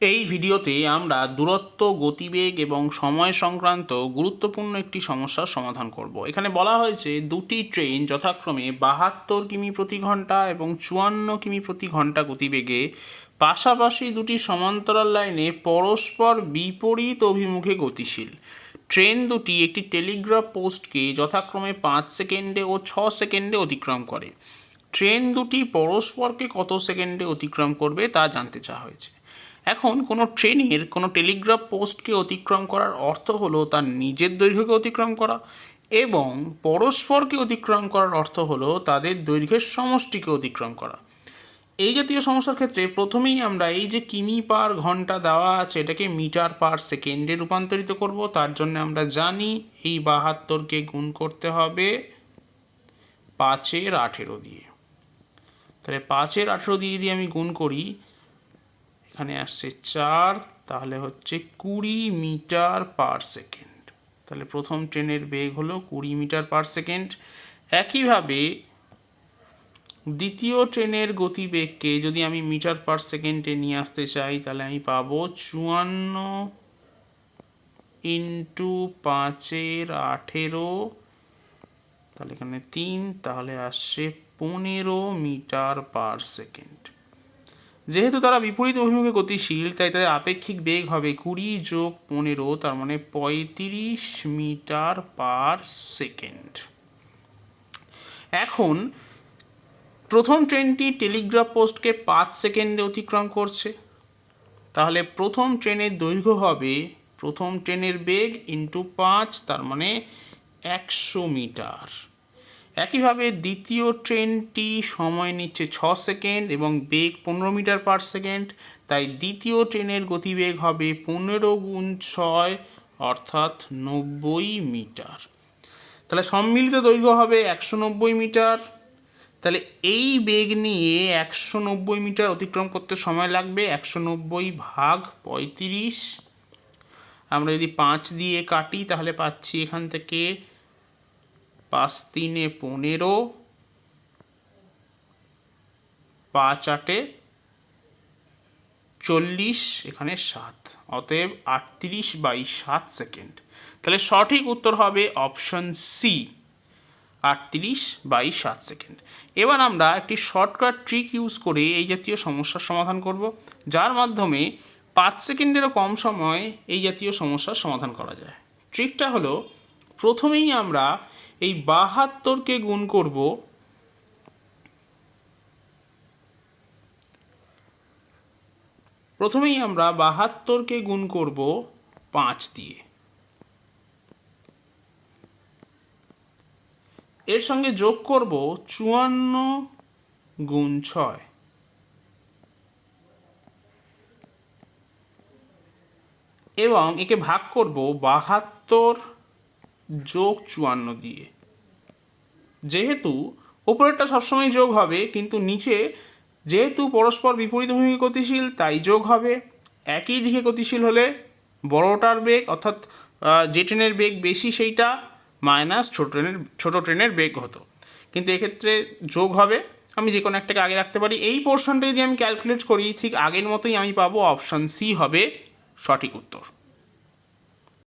এই ভিডিওতে আমরা দূরত্ব, গতিবেগ এবং সময় সংক্রান্ত গুরুত্বপূর্ণ একটি সমস্যার সমাধান করব। এখানে বলা হয়েছে দুটি ট্রেন যথাক্রমে 72 কিমি প্রতি ঘন্টা এবং 54 কিমি প্রতি ঘন্টা গতিবেগে পাশাপাশি দুটি সমান্তরাল লাইনে পরস্পর বিপরীত অভিমুখে গতিশীল। ট্রেন দুটি একটি টেলিগ্রাফ পোস্টকে যথাক্রমে 5 সেকেন্ডে ও 6 সেকেন্ডে অতিক্রম করে। ট্রেন দুটি পরস্পরকে কত সেকেন্ডে অতিক্রম করবে তা জানতে চাওয়া হয়েছে। এখন কোনো ট্রেনের কোনো টেলিগ্রাফ পোস্টকে অতিক্রম করার অর্থ হলো তার নিজের দৈর্ঘ্যকে অতিক্রম করা, এবং পরস্পরকে অতিক্রম করার অর্থ হলো তাদের দৈর্ঘ্যের সমষ্টিকে অতিক্রম করা। এই জাতীয় সমস্যার ক্ষেত্রে প্রথমেই আমরা এই যে কিমি পার ঘন্টা দেওয়া আছে এটাকে মিটার পার সেকেন্ডে রূপান্তরিত করব। তার জন্য আমরা জানি এই 72কে গুণ করতে হবে 5-এর 18 দিয়ে। তাহলে 5-এর 18 দিয়ে যদি আমি গুণ করি, এখানে আসছে 4, তাহলে হচ্ছে 20 মিটার পার সেকেন্ড। তাহলে প্রথম ট্রেনের বেগ হলো 20 মিটার পার সেকেন্ড। একইভাবে দ্বিতীয় ট্রেনের গতিবেগকে যদি আমি মিটার পার সেকেন্ডে নিয়ে আসতে চাই, তাহলে আমি পাবো 54 ইন্টু 5-এর 18, তাহলে এখানে 3, তাহলে আসছে 15 মিটার পার সেকেন্ড। যেহেতু তারা বিপরীত অভিমুখে গতিশীল, তাই তাদের আপেক্ষিক বেগ হবে 20 যোগ 15, তার মানে 35 মিটার পার সেকেন্ড। এখন প্রথম ট্রেনটি টেলিগ্রাফ পোস্টকে 5 সেকেন্ডে অতিক্রম করছে, তাহলে প্রথম ট্রেনের দৈর্ঘ্য হবে প্রথম ট্রেনের বেগ ইন্টু 5, তার মানে 100 মিটার। একইভাবে দ্বিতীয় ট্রেনটি সময় নিচ্ছে 6 সেকেন্ড এবং বেগ 15 মিটার পার সেকেন্ড, তাই দ্বিতীয় ট্রেনের গতিবেগ হবে 15 গুণ 6, অর্থাৎ 90 মিটার। তাহলে সম্মিলিত দৈর্ঘ্য হবে 190 মিটার। তাহলে এই বেগ নিয়ে 190 মিটার অতিক্রম করতে সময় লাগবে 190 ভাগ 35। আমরা যদি 5 দিয়ে কাটি তাহলে পাচ্ছি এখান থেকে 5 3 15, 5 8 40, এখানে 7, অতএব 38/7 সেকেন্ড। তাহলে সঠিক উত্তর হবে অপশন সি, 38/7 সেকেন্ড। এবার আমরা একটি শর্টকাট ট্রিক ইউজ করে এই জাতীয় সমস্যার সমাধান করব, যার মাধ্যমে 5 সেকেন্ডেরও কম সময়ে এই জাতীয় সমস্যার সমাধান করা যায়। ট্রিকটা হলো, প্রথমেই আমরা এই 72কে গুণ করব প্রথমেই আমরা 72কে গুণ করব 5 দিয়ে। এর সঙ্গে যোগ করব 54 গুণ 6, এবং একে ভাগ করব 72 যোগ 54 দিয়ে। যেহেতু উপরেরটা সবসময় যোগ হবে, কিন্তু নিচে যেহেতু পরস্পর বিপরীত অভিমুখে গতিশীল তাই যোগ হবে। একই দিকে গতিশীল হলে বড়টার বেগ, অর্থাৎ যে ট্রেনের বেগ বেশি সেইটা মাইনাস ছোট ট্রেনের বেগ হতো, কিন্তু এক্ষেত্রে যোগ হবে। আমি যে কোনো একটাকে আগে রাখতে পারি। এই পোর্শনটা যদি আমি ক্যালকুলেট করি ঠিক আগের মতোই আমি পাবো অপশান সি হবে সঠিক উত্তর।